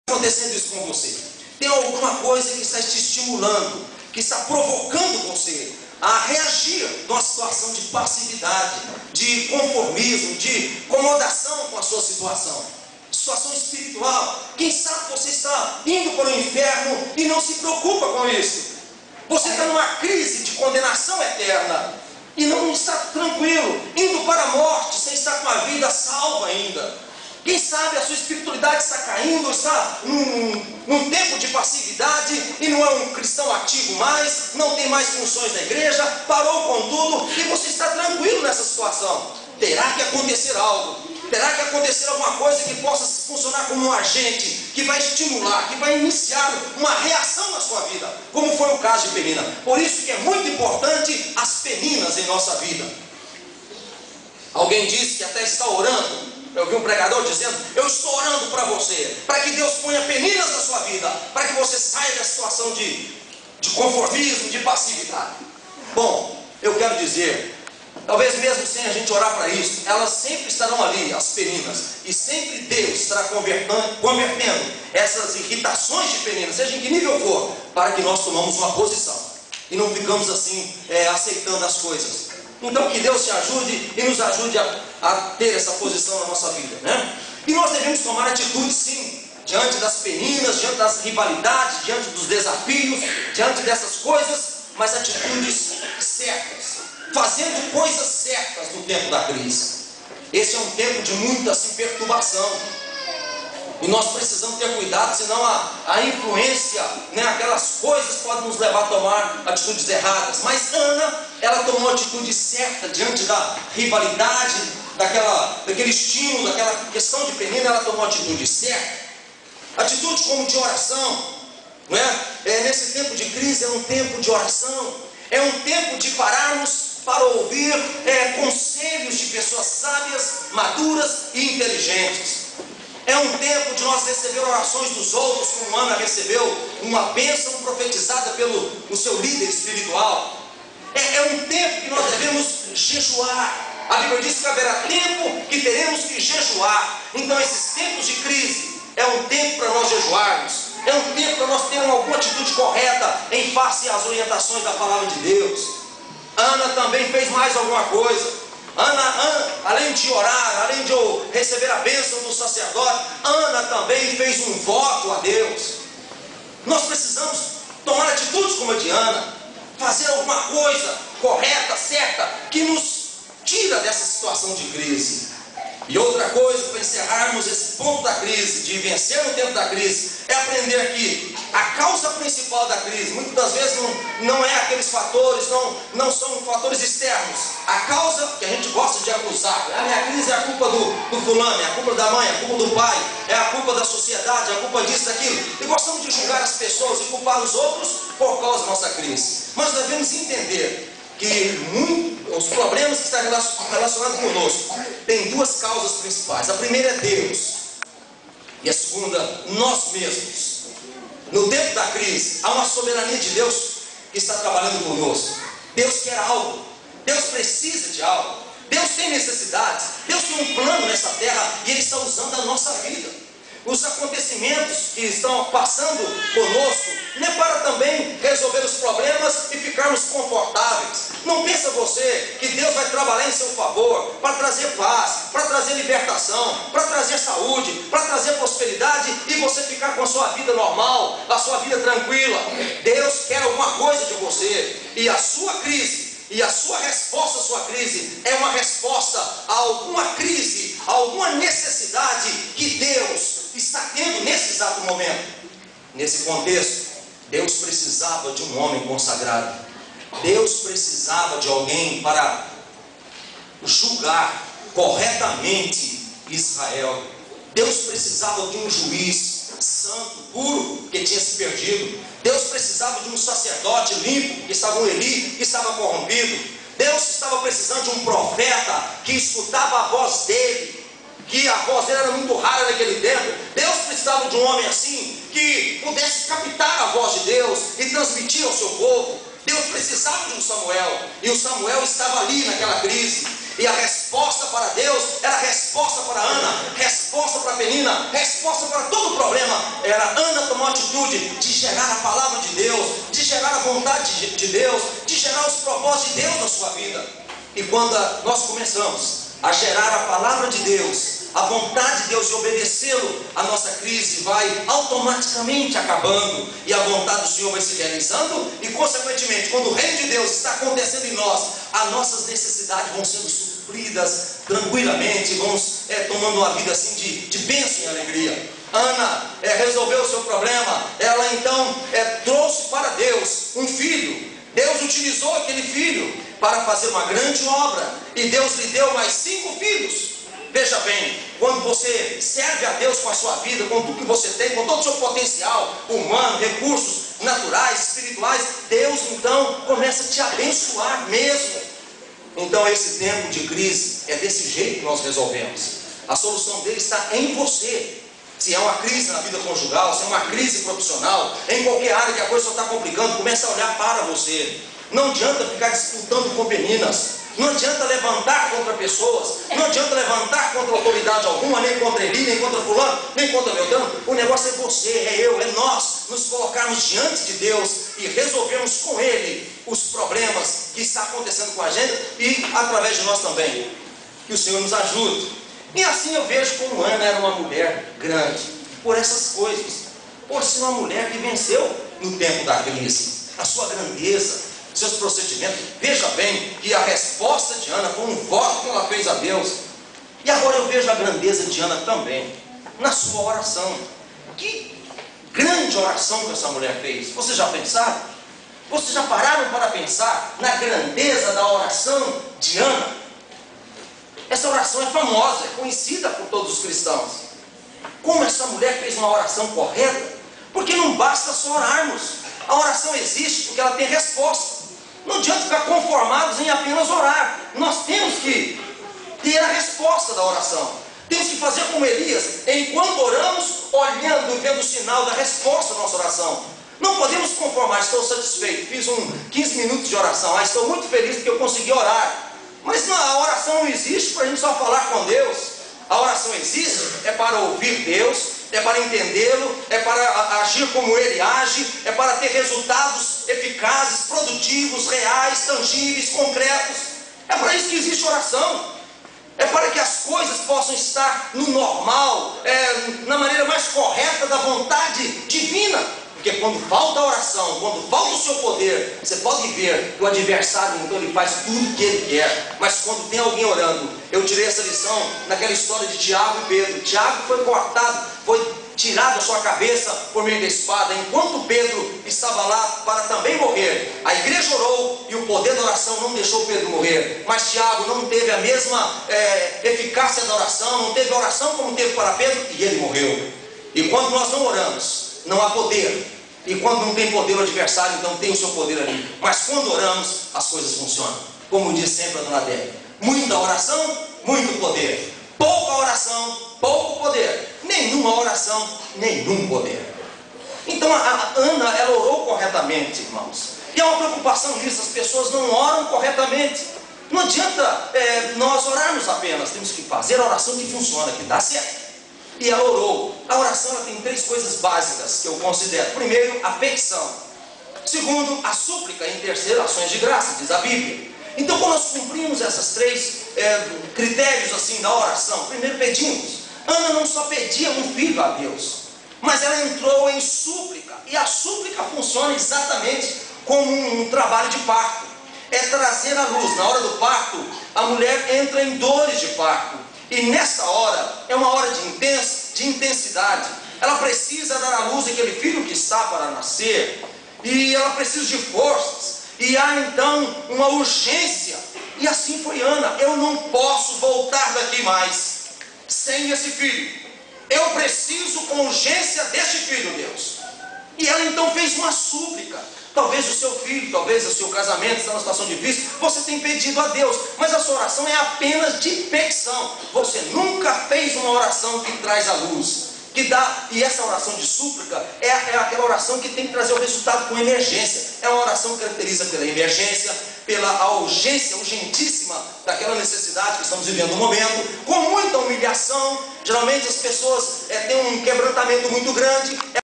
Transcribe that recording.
acontecendo isso com você? Tem alguma coisa que está te estimulando, que está provocando você a reagir numa situação de passividade, de conformismo, de acomodação com a sua situação espiritual. Quem sabe você está indo para o inferno e não se preocupa com isso. Você está numa crise de condenação eterna e não está tranquilo, indo para a morte sem estar com a vida salva ainda. Quem sabe a sua espiritualidade está caindo, está num tempo de passividade e não é um cristão ativo mais, não tem mais funções na igreja, parou com tudo e você está tranquilo nessa situação. Terá que acontecer algo, terá que acontecer alguma coisa que possa funcionar como um agente, que vai estimular, que vai iniciar uma reação na sua vida, como foi o caso de Penina. Por isso que é muito importante as peninas em nossa vida. Alguém disse que até está orando. Eu vi um pregador dizendo: eu estou orando para você, para que Deus ponha peninas na sua vida, para que você saia da situação de conformismo, de passividade. Bom, eu quero dizer, talvez mesmo sem a gente orar para isso, elas sempre estarão ali, as peninas, e sempre Deus estará convertendo essas irritações de peninas, seja em que nível for, para que nós tomamos uma posição e não ficamos assim aceitando as coisas. Então que Deus te ajude e nos ajude a ter essa posição na nossa vida, né? E nós devemos tomar atitude sim, diante das peninas, diante das rivalidades, diante dos desafios, diante dessas coisas, mas atitudes certas, fazendo coisas certas no tempo da crise. Esse é um tempo de muita perturbação. E nós precisamos ter cuidado, senão a influência, aquelas coisas podem nos levar a tomar atitudes erradas. Mas Ana, ela tomou a atitude certa diante da rivalidade, daquele estímulo, daquela questão de Penina, ela tomou a atitude certa. Atitude como de oração, não é? Nesse tempo de crise é um tempo de oração, é um tempo de pararmos para ouvir conselhos de pessoas sábias, maduras e inteligentes. É um tempo de nós receber orações dos outros, como Ana recebeu uma bênção profetizada pelo seu líder espiritual. É um tempo que nós devemos jejuar. A Bíblia diz que haverá tempo que teremos que jejuar. Então esses tempos de crise é um tempo para nós jejuarmos. É um tempo para nós termos alguma atitude correta em face às orientações da palavra de Deus. Ana também fez mais alguma coisa. Ana, além de orar, além de receber a bênção do sacerdote, Ana também fez um voto a Deus. Nós precisamos tomar atitudes como a de Ana, fazer alguma coisa correta, certa, que nos tira dessa situação de crise. E outra coisa, para encerrarmos esse ponto da crise, de vencer no tempo da crise, é aprender que a causa principal da crise, muitas das vezes não é aqueles fatores, não são fatores externos. A causa que a gente gosta de acusar, a minha crise é a culpa do fulano, é a culpa da mãe, é a culpa do pai, é a culpa da sociedade, é a culpa disso, daquilo. E gostamos de julgar as pessoas e culpar os outros por causa da nossa crise. Mas devemos entender que os problemas que estão relacionados conosco têm duas causas principais. A primeira é Deus e a segunda, nós mesmos. No tempo da crise há uma soberania de Deus que está trabalhando conosco. Deus quer algo, Deus precisa de algo, Deus tem necessidades, Deus tem um plano nessa terra e Ele está usando a nossa vida. Os acontecimentos que estão passando conosco, não é para também resolver os problemas e ficarmos confortáveis. Não pensa você que Deus vai trabalhar em seu favor para trazer paz, para trazer libertação, para trazer saúde, para trazer prosperidade e você ficar com a sua vida normal, a sua vida tranquila. Deus quer alguma coisa de você e a sua crise e a sua resposta à sua crise é uma resposta a alguma crise, a alguma necessidade que Deus está tendo nesse exato momento. Nesse contexto, Deus precisava de um homem consagrado. Deus precisava de alguém para julgar corretamente Israel. Deus precisava de um juiz santo, puro, que tinha se perdido. Deus precisava de um sacerdote limpo, que estava um Eli, que estava corrompido. Deus estava precisando de um profeta que escutava a voz dele, que a voz dele era muito rara naquele tempo. Deus precisava de um homem assim, que pudesse captar a voz de Deus e transmitir ao seu povo. Deus precisava de um Samuel, e o Samuel estava ali naquela crise. E a resposta para Deus era resposta para Ana, resposta para Penina, resposta para todo o problema. Era Ana tomar a atitude de gerar a palavra de Deus, de gerar a vontade de Deus, de gerar os propósitos de Deus na sua vida. E quando nós começamos a gerar a palavra de Deus, a vontade de Deus de obedecê-lo, a nossa crise vai automaticamente acabando e a vontade do Senhor vai se realizando, e consequentemente, quando o reino de Deus está acontecendo em nós, as nossas necessidades vão sendo supridas tranquilamente, vamos tomando uma vida assim de bênção e alegria. Ana resolveu o seu problema, ela então trouxe para Deus um filho. Deus utilizou aquele filho para fazer uma grande obra, e Deus lhe deu mais 5 filhos. Veja bem, quando você serve a Deus com a sua vida, com tudo que você tem, com todo o seu potencial humano, recursos naturais, espirituais, Deus então começa a te abençoar mesmo. Então esse tempo de crise é desse jeito que nós resolvemos. A solução dele está em você. Se é uma crise na vida conjugal, se é uma crise profissional, em qualquer área que a coisa só está complicando, comece a olhar para você. Não adianta ficar disputando com meninas. Não adianta levantar contra pessoas, não adianta levantar contra autoridade alguma, nem contra Eli, nem contra fulano, nem contra Beltrano. O negócio é você, é eu, é nós nos colocarmos diante de Deus e resolvermos com Ele os problemas que está acontecendo com a gente e através de nós também. Que o Senhor nos ajude. E assim eu vejo como Ana era uma mulher grande, por essas coisas, por ser uma mulher que venceu no tempo da crise, a sua grandeza, seus procedimentos. Veja bem que a resposta de Ana foi um voto que ela fez a Deus. E agora eu vejo a grandeza de Ana também na sua oração. Que grande oração que essa mulher fez. Vocês já pensaram? Vocês já pararam para pensar na grandeza da oração de Ana? Essa oração é famosa, é conhecida por todos os cristãos. Como essa mulher fez uma oração correta? Porque não basta só orarmos. A oração existe porque ela tem resposta. Não adianta ficar conformados em apenas orar. Nós temos que ter a resposta da oração. Temos que fazer como Elias, enquanto oramos, olhando e vendo o sinal da resposta da nossa oração. Não podemos conformar, estou satisfeito, fiz 15 minutos de oração, estou muito feliz porque eu consegui orar. Mas não, a oração não existe para a gente só falar com Deus. A oração existe para ouvir Deus, é para entendê-lo, é para agir como Ele age, é para ter resultados eficazes, produtivos, reais, tangíveis, concretos. É para isso que existe oração. É para que as coisas possam estar no normal, na maneira mais correta da vontade divina. Porque quando falta a oração, quando falta o seu poder, você pode ver que o adversário, então, ele faz tudo o que ele quer. Mas quando tem alguém orando, eu tirei essa lição naquela história de Tiago e Pedro. Tiago foi cortado, foi tirado a sua cabeça por meio da espada, enquanto Pedro estava lá para também morrer. A igreja orou e o poder da oração não deixou Pedro morrer. Mas Tiago não teve a mesma eficácia da oração, não teve oração como teve para Pedro, e ele morreu. E quando nós não oramos, não há poder. E quando não tem poder o adversário, então tem o seu poder ali. Mas quando oramos, as coisas funcionam. Como diz sempre a dona Adélia: muita oração, muito poder. Pouca oração, pouco poder. Nenhuma oração, nenhum poder. Então a Ana, ela orou corretamente, irmãos. E há uma preocupação nisso, as pessoas não oram corretamente. Não adianta nós orarmos apenas, temos que fazer a oração que funciona, que dá certo. E ela orou. A oração, ela tem 3 coisas básicas que eu considero. Primeiro, a petição. Segundo, a súplica. E em terceiro, ações de graça, diz a Bíblia. Então, quando nós cumprimos esses 3 critérios assim da oração, primeiro pedimos. Ana não só pedia um filho a Deus, mas ela entrou em súplica. E a súplica funciona exatamente como um trabalho de parto. É trazer a luz. Na hora do parto, a mulher entra em dores de parto. E nessa hora, é uma hora de intensidade. Ela precisa dar à luz aquele filho que está para nascer. E ela precisa de forças. E há então uma urgência. E assim foi Ana. Eu não posso voltar daqui mais sem esse filho. Eu preciso com urgência deste filho, Deus. E ela então fez uma súplica. Talvez o seu filho, talvez o seu casamento está numa situação difícil, você tem pedido a Deus, mas a sua oração é apenas de petição. Você nunca fez uma oração que traz a luz, que dá, e essa oração de súplica é aquela oração que tem que trazer o resultado com emergência. É uma oração que caracteriza pela emergência, pela urgência, urgentíssima daquela necessidade que estamos vivendo no momento, com muita humilhação. Geralmente as pessoas têm um quebrantamento muito grande.